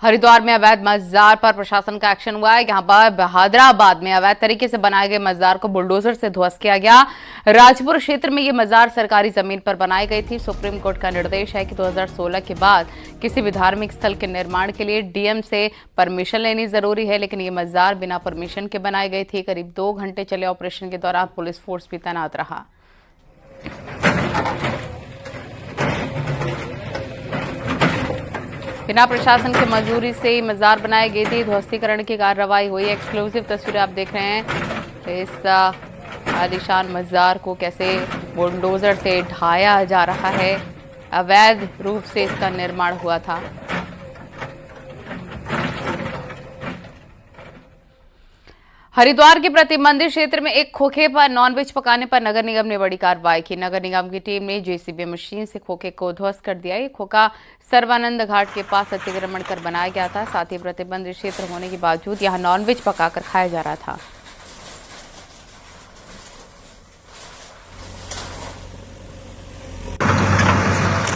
हरिद्वार में अवैध मजार पर प्रशासन का एक्शन हुआ है। यहां पर बहादुराबाद में अवैध तरीके से बनाए गए मजार को बुलडोजर से ध्वस्त किया गया। राजपुर क्षेत्र में ये मजार सरकारी जमीन पर बनाई गई थी। सुप्रीम कोर्ट का निर्देश है कि 2016 के बाद किसी भी धार्मिक स्थल के निर्माण के लिए डीएम से परमिशन लेनी जरूरी है, लेकिन ये मजार बिना परमिशन के बनाई गई थी। करीब 2 घंटे चले ऑपरेशन के दौरान पुलिस फोर्स भी तैनात रहा। बिना प्रशासन की मंजूरी से मजार बनाई गई थी। ध्वस्तीकरण की कार्रवाई हुई। एक्सक्लूसिव तस्वीरें आप देख रहे हैं। इस आलीशान मजार को कैसे बुलडोजर से ढाया जा रहा है। अवैध रूप से इसका निर्माण हुआ था। हरिद्वार के प्रतिबंधित क्षेत्र में एक खोखे पर नॉनवेज पकाने पर नगर निगम ने बड़ी कार्रवाई की। नगर निगम की टीम ने जेसीबी मशीन से खोखे को ध्वस्त कर दिया। ये खोखा सर्वानंद घाट के पास अतिक्रमण कर बनाया गया था। साथ ही प्रतिबंधित क्षेत्र होने के बावजूद यहां नॉनवेज पकाकर खाया जा रहा था।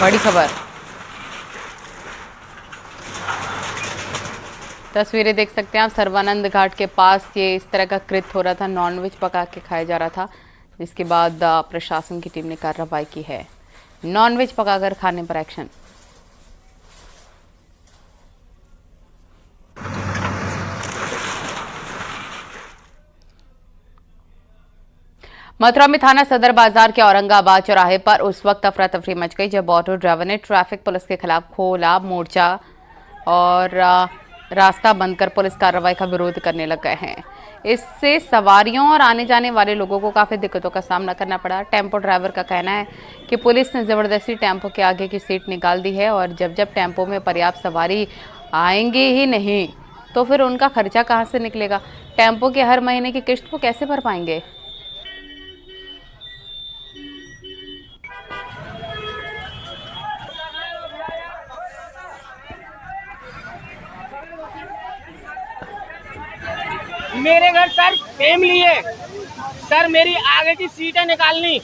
बड़ी खबर, तस्वीरें देख सकते हैं आप। सर्वानंद घाट के पास ये इस तरह का कृत्य हो रहा था। नॉनवेज पका के खाया जा रहा था, जिसके बाद प्रशासन की टीम ने कार्रवाई की है। नॉनवेज पकाकर खाने पर एक्शन। मथुरा में थाना सदर बाजार के औरंगाबाद चौराहे पर उस वक्त अफरा तफरी मच गई जब ऑटो ड्राइवर ने ट्रैफिक पुलिस के खिलाफ खोला मोर्चा और रास्ता बंद कर पुलिस कार्रवाई का विरोध करने लग गए हैं। इससे सवारियों और आने जाने वाले लोगों को काफी दिक्कतों का सामना करना पड़ा। टेम्पो ड्राइवर का कहना है कि पुलिस ने जबरदस्ती टेम्पो के आगे की सीट निकाल दी है और जब जब टेम्पो में पर्याप्त सवारी आएंगे ही नहीं तो फिर उनका खर्चा कहां से निकलेगा। टेम्पो के हर महीने की किस्त वो कैसे भर पाएंगे। मेरे घर सर फैमिली है सर, मेरी आगे की सीटें निकालनी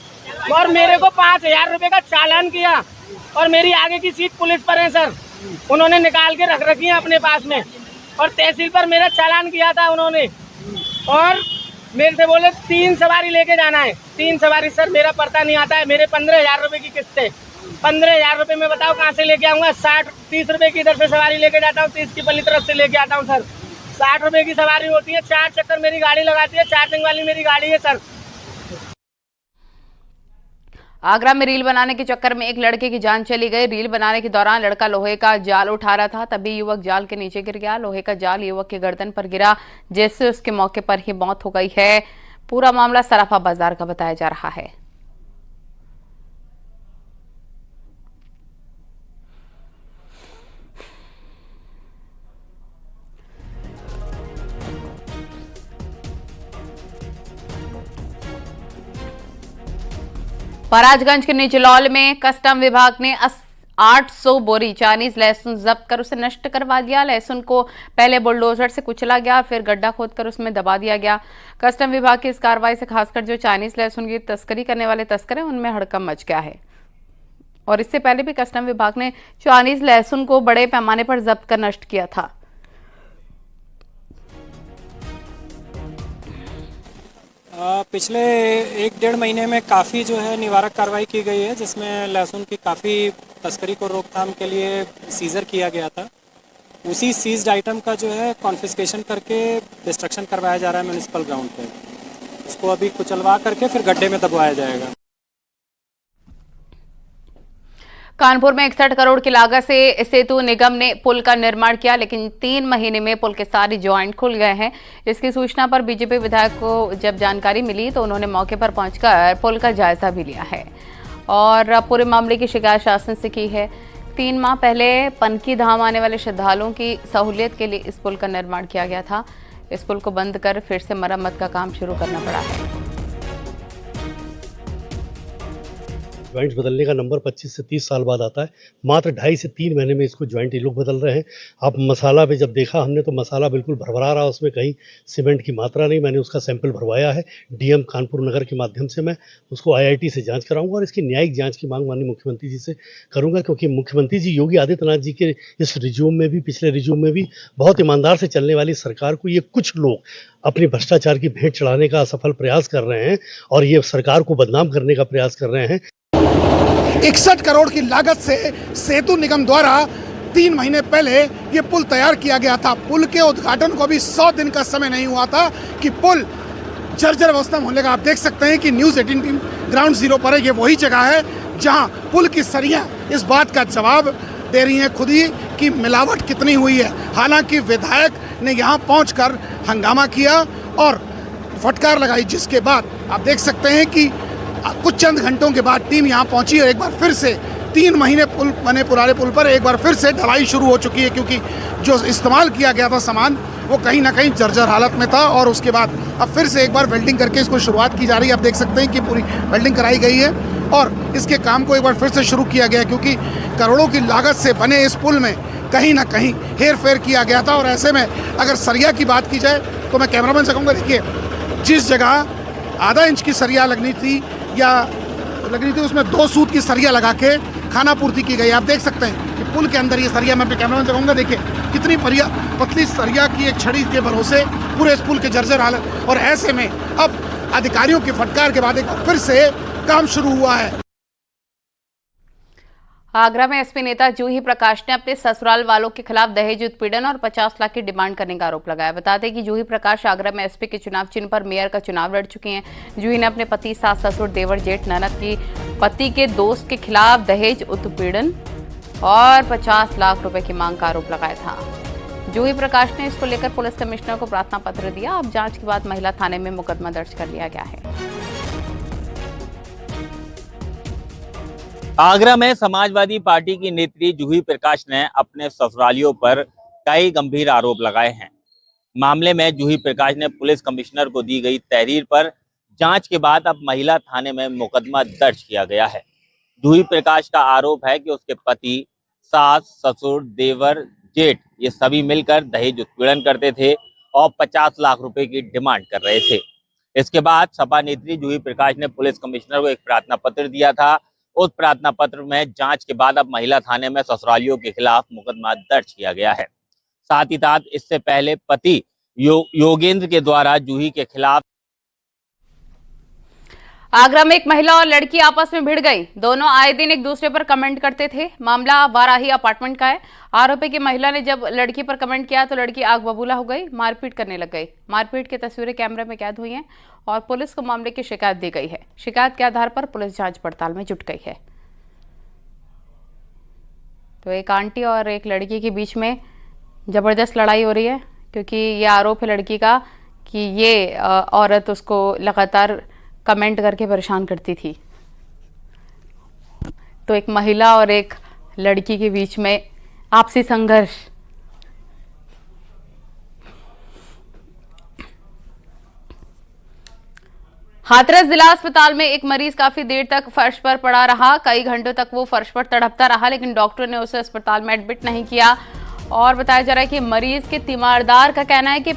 और मेरे को 5,000 रुपए का चालान किया और मेरी आगे की सीट पुलिस पर है सर। उन्होंने निकाल के रख रखी है अपने पास में और तहसील पर मेरा चालान किया था उन्होंने और मेरे से बोले 3 सवारी लेके जाना है। 3 सवारी सर मेरा पड़ता नहीं आता है। मेरे 15,000 रुपए की किस्त है। 15,000 रुपए में बताओ कहाँ से लेके आऊंगा। 60-30 रुपए की इधर से सवारी लेके जाता हूँ, 30 की पल्ली तरफ से लेके आता हूँ सर। 60 रुपए की सवारी होती है। 4 चक्कर मेरी गाड़ी लगाती है। चार्जिंग वाली मेरी गाड़ी है सर। आगरा में रील बनाने के चक्कर में एक लड़के की जान चली गई। रील बनाने के दौरान लड़का लोहे का जाल उठा रहा था, तभी युवक जाल के नीचे गिर गया। लोहे का जाल युवक के गर्दन पर गिरा, जिससे उसके मौके पर ही मौत हो गई है। पूरा मामला सराफा बाजार का बताया जा रहा है। महाराजगंज के निचलौल में कस्टम विभाग ने 800 बोरी चाइनीज लहसुन जब्त कर उसे नष्ट करवा दिया। लहसुन को पहले बुलडोजर से कुचला गया, फिर गड्ढा खोदकर उसमें दबा दिया गया। कस्टम विभाग की इस कार्रवाई से खासकर जो चाइनीज लहसुन की तस्करी करने वाले तस्कर हैं उनमें हड़कंप मच गया है। और इससे पहले भी कस्टम विभाग ने चाइनीज लहसुन को बड़े पैमाने पर जब्त कर नष्ट किया था। पिछले 1-1.5 महीने में काफ़ी जो है निवारक कार्रवाई की गई है, जिसमें लहसुन की काफ़ी तस्करी को रोकथाम के लिए सीजर किया गया था। उसी सीज्ड आइटम का जो है कॉन्फिस्केशन करके डिस्ट्रक्शन करवाया जा रहा है म्यूनिसिपल ग्राउंड पे। उसको अभी कुचलवा करके फिर गड्ढे में दबवाया जाएगा। कानपुर में 61 करोड़ की लागत से सेतु निगम ने पुल का निर्माण किया, लेकिन 3 महीने में पुल के सारे जॉइंट खुल गए हैं। इसकी सूचना पर बीजेपी विधायक को जब जानकारी मिली तो उन्होंने मौके पर पहुंचकर पुल का जायजा भी लिया है और पूरे मामले की शिकायत शासन से की है। 3 माह पहले पनकी धाम आने वाले श्रद्धालुओं की सहूलियत के लिए इस पुल का निर्माण किया गया था। इस पुल को बंद कर फिर से मरम्मत का काम शुरू करना पड़ा है। ज्वाइंट्स बदलने का नंबर 25 से 30 साल बाद आता है। मात्र 2.5 से 3 महीने में इसको ज्वाइंट ये लोग बदल रहे हैं। अब मसाला पे जब देखा हमने तो मसाला बिल्कुल भरभरा रहा, उसमें कहीं सीमेंट की मात्रा नहीं। मैंने उसका सैंपल भरवाया है। डीएम कानपुर नगर के माध्यम से मैं उसको आईआईटी से जांच कराऊंगा और इसकी न्यायिक जांच की मांग माननीय मुख्यमंत्री जी से करूंगा, क्योंकि मुख्यमंत्री जी योगी आदित्यनाथ जी के इस रिज्यूम में भी, पिछले रिज्यूम में भी बहुत ईमानदार से चलने वाली सरकार को ये कुछ लोग अपनी भ्रष्टाचार की भेंट चढ़ाने का असफल प्रयास कर रहे हैं और ये सरकार को बदनाम करने का प्रयास कर रहे हैं। 61 करोड़ की लागत से सेतु निगम द्वारा 3 महीने पहले ये पुल तैयार किया गया था। पुल के उद्घाटन को भी 100 दिन का समय नहीं हुआ था कि पुल जर्जर अवस्था में होने लगा। आप देख सकते हैं कि न्यूज़ 18 टीम ग्राउंड जीरो पर है। ये वही जगह है जहां पुल की सरियां इस बात का जवाब दे रही हैं खुद ही कि मिलावट कितनी हुई है। हालांकि विधायक ने यहां पहुंचकर हंगामा किया और फटकार लगाई, जिसके बाद आप देख सकते हैं कि कुछ चंद घंटों के बाद टीम यहां पहुंची और एक बार फिर से 3 महीने पुल बने पुराने पुल पर एक बार फिर से ढलाई शुरू हो चुकी है, क्योंकि जो इस्तेमाल किया गया था सामान वो कहीं ना कहीं जर्जर हालत में था। और उसके बाद अब फिर से एक बार वेल्डिंग करके इसको शुरुआत की जा रही है। आप देख सकते हैं कि पूरी वेल्डिंग कराई गई है और इसके काम को एक बार फिर से शुरू किया गया, क्योंकि करोड़ों की लागत से बने इस पुल में कहीं ना कहीं हेर फेर किया गया था। और ऐसे में अगर सरिया की बात की जाए तो मैं कैमरामैन से कहूँगा, देखिए जिस जगह आधा इंच की सरिया लगनी थी उसमें 2 सूत की सरिया लगा के खाना पूर्ति की गई। आप देख सकते हैं कि पुल के अंदर ये सरिया, मैं अपने कैमरामैन से कहूँगा, देखिए कितनी पतली सरिया की एक छड़ी के भरोसे पूरे इस पुल के जर्जर हालत। और ऐसे में अब अधिकारियों की फटकार के बाद एक बार फिर से काम शुरू हुआ है। आगरा में एसपी नेता जूही प्रकाश ने अपने ससुराल वालों के खिलाफ दहेज उत्पीड़न और 50 लाख की डिमांड करने का आरोप लगाया। बता दें कि जूही प्रकाश आगरा में एसपी के चुनाव चिन्ह पर मेयर का चुनाव लड़ चुकी हैं। जूही ने अपने पति, सास, ससुर, देवर, जेठ, ननद की पति के दोस्त के खिलाफ दहेज उत्पीड़न और 50 लाख रुपए की मांग का आरोप लगाया था। जूही प्रकाश ने इसको लेकर पुलिस कमिश्नर को प्रार्थना पत्र दिया। अब जांच के बाद महिला थाने में मुकदमा दर्ज कर लिया गया है। आगरा में समाजवादी पार्टी की नेत्री जूही प्रकाश ने अपने ससुरालियों पर कई गंभीर आरोप लगाए हैं। मामले में जूही प्रकाश ने पुलिस कमिश्नर को दी गई तहरीर पर जांच के बाद अब महिला थाने में मुकदमा दर्ज किया गया है। जूही प्रकाश का आरोप है कि उसके पति, सास, ससुर, देवर, जेठ ये सभी मिलकर दहेज उत्पीड़न करते थे और 50 लाख रुपए की डिमांड कर रहे थे। इसके बाद सपा नेत्री जूही प्रकाश ने पुलिस कमिश्नर को एक प्रार्थना पत्र दिया था। उस प्रार्थना पत्र में जांच के बाद अब महिला थाने में ससुरालियों के खिलाफ मुकदमा दर्ज किया गया है। साथ ही साथ इससे पहले पति योगेंद्र के द्वारा जूही के खिलाफ आगरा में एक महिला और लड़की आपस में भिड़ गई। दोनों आए दिन एक दूसरे पर कमेंट करते थे। मामला वाराही अपार्टमेंट का है। आरोप है कि महिला ने जब लड़की पर कमेंट किया तो लड़की आग बबूला हो गई, मारपीट करने लग गई। मारपीट की तस्वीरें कैमरे में कैद हुई हैं और पुलिस को मामले की शिकायत दी गई है। शिकायत के आधार पर पुलिस जांच पड़ताल में जुट गई है। तो एक आंटी और एक लड़की के बीच में जबरदस्त लड़ाई हो रही है, क्योंकि ये आरोप है लड़की का कि ये औरत उसको लगातार कमेंट करके परेशान करती थी। तो एक महिला और एक लड़की के बीच में आपसी संघर्ष। हाथरस जिला अस्पताल में एक मरीज काफी देर तक फर्श पर पड़ा रहा। कई घंटों तक वो फर्श पर तड़पता रहा, लेकिन डॉक्टर ने उसे अस्पताल में एडमिट नहीं किया। और बताया जा रहा है कि मरीज के तीमारदार का कहना है कि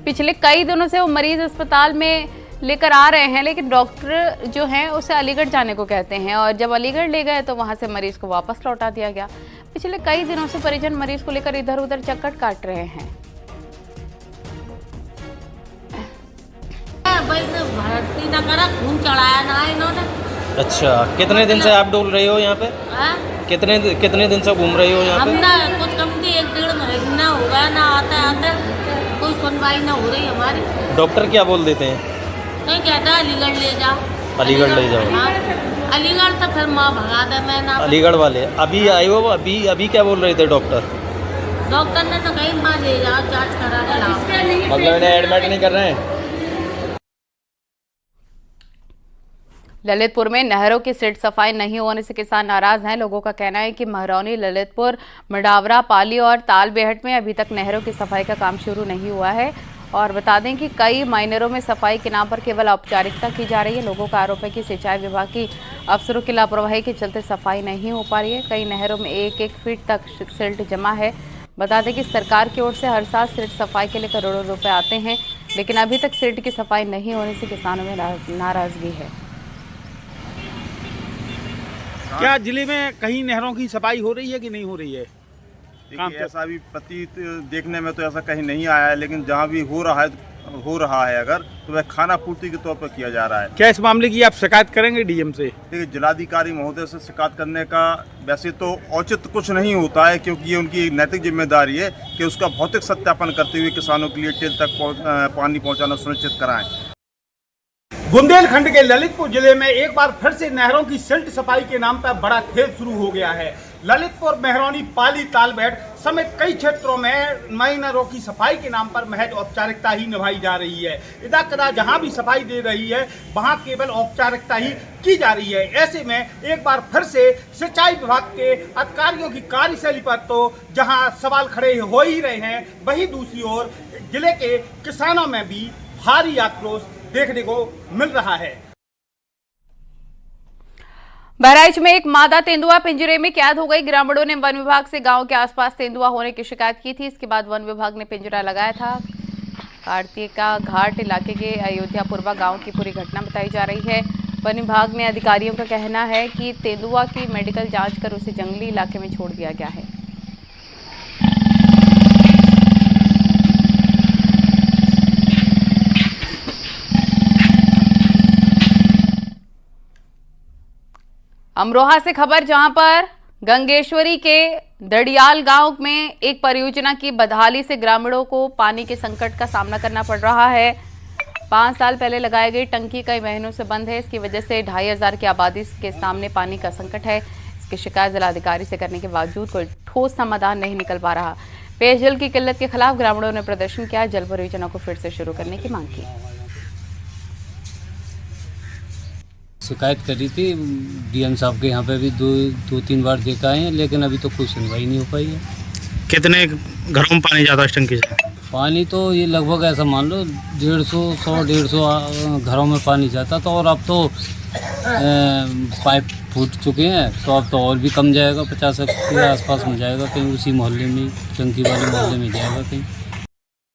पिछले कई दिनों से वो मरीज अस्पताल में लेकर आ रहे हैं, लेकिन डॉक्टर जो हैं उसे अलीगढ़ जाने को कहते हैं और जब अलीगढ़ ले गए तो वहां से मरीज को वापस लौटा दिया गया। पिछले कई दिनों से परिजन मरीज को लेकर इधर उधर चक्कर काट रहे हैं। भर्ती न करा, खून चढ़ाया ना इन्होंने। अच्छा, कितने दिन से आप डोल रही हो यहाँ पे? कितने दिन से घूम रही हो यहाँ पे? हमने कुछ कम थी 1-1.5 महीना हो गया ना, आते कोई सुनवाई ना हो रही हमारी। डॉक्टर क्या बोल देते हैं? नहीं कहता अलीगढ़ ले जाओ। अलीगढ़ ले जाओ? हाँ, अलीगढ़ से फिर माँ भगा दे। मैं ना अलीगढ़ वाले अभी आए हो? अभी क्या बोल रहे थे डॉक्टर? डॉक्टर ने तो कहीं माँ ले जाओ, जांच कराने लाओ। मतलब इन्हें एडमिट नहीं कर रहे हैं? ललितपुर में नहरों की सिल्ट सफाई नहीं होने से किसान नाराज हैं। लोगों का कहना है कि महरौनी, ललितपुर, मडावरा, पाली और तालबेहट में अभी तक नहरों की सफाई का काम शुरू नहीं हुआ है और बता दें कि कई माइनरों में सफाई के नाम पर केवल औपचारिकता की जा रही है। लोगों का आरोप है कि सिंचाई विभाग की अफसरों की लापरवाही के चलते सफाई नहीं हो पा रही है। कई नहरों में 1-1 फीट तक सिल्ट जमा है। बता दें कि सरकार की ओर से हर साल सिल्ट सफाई के लिए करोड़ों रुपए आते हैं, लेकिन अभी तक सिल्ट की सफाई नहीं होने से किसानों में नाराजगी है। क्या जिले में कहीं नहरों की सफाई हो रही है कि नहीं हो रही है? देखिए, ऐसा भी प्रतीत देखने में तो ऐसा कहीं नहीं आया है, लेकिन जहाँ भी हो रहा है अगर तो वह खाना पूर्ति के तौर पर किया जा रहा है। क्या इस मामले की आप शिकायत करेंगे डीएम से? देखिए, जिलाधिकारी महोदय से शिकायत करने का वैसे तो औचित्य कुछ नहीं होता है, क्योंकि ये उनकी नैतिक जिम्मेदारी है कि उसका भौतिक सत्यापन करते हुए किसानों के लिए टेल तक पानी पहुँचाना सुनिश्चित कराएं। बुंदेलखंड के ललितपुर जिले में एक बार फिर से नहरों की सिल्ट सफाई के नाम पर बड़ा खेल शुरू हो गया है। ललितपुर, मेहरौनी, पाली, तालबेट समेत कई क्षेत्रों में माइनरों की सफाई के नाम पर महज औपचारिकता ही निभाई जा रही है। इधर कदा जहां भी सफाई दे रही है वहां केवल औपचारिकता ही की जा रही है। ऐसे में एक बार फिर से सिंचाई विभाग के अधिकारियों की कार्यशैली पर तो जहां सवाल खड़े हो ही रहे हैं, वहीं दूसरी ओर जिले के किसानों में भी भारी आक्रोश देखने को मिल रहा है। बहराइच में एक मादा तेंदुआ पिंजरे में कैद हो गई। ग्रामीणों ने वन विभाग से गांव के आसपास तेंदुआ होने की शिकायत की थी। इसके बाद वन विभाग ने पिंजरा लगाया था। कार्तिका घाट इलाके के अयोध्यापुरवा गांव की पूरी घटना बताई जा रही है। वन विभाग ने अधिकारियों का कहना है कि तेंदुआ की मेडिकल जांच कर उसे जंगली इलाके में छोड़ दिया गया है। अमरोहा से खबर, जहां पर गंगेश्वरी के दड़ियाल गांव में एक परियोजना की बदहाली से ग्रामीणों को पानी के संकट का सामना करना पड़ रहा है। 5 साल पहले लगाई गई टंकी कई महीनों से बंद है। इसकी वजह से 2500 की आबादी के सामने पानी का संकट है। इसकी शिकायत जिलाधिकारी से करने के बावजूद कोई ठोस समाधान नहीं निकल पा रहा। पेयजल की किल्लत के खिलाफ ग्रामीणों ने प्रदर्शन किया। जल परियोजना को फिर से शुरू करने की मांग की। शिकायत करी थी डीएम साहब के यहाँ पे भी दो तीन बार देखा है, लेकिन अभी तो कोई सुनवाई नहीं हो पाई है। कितने घरों में पानी जाता है टंकी से? पानी तो ये लगभग ऐसा मान लो 150 घरों में पानी जाता था, और अब तो पाइप फूट चुके हैं, तो अब तो और भी कम जाएगा, 50 के आसपास में जाएगा। कहीं उसी मोहल्ले में, टंकी वाले मोहल्ले में जाएगा कहीं।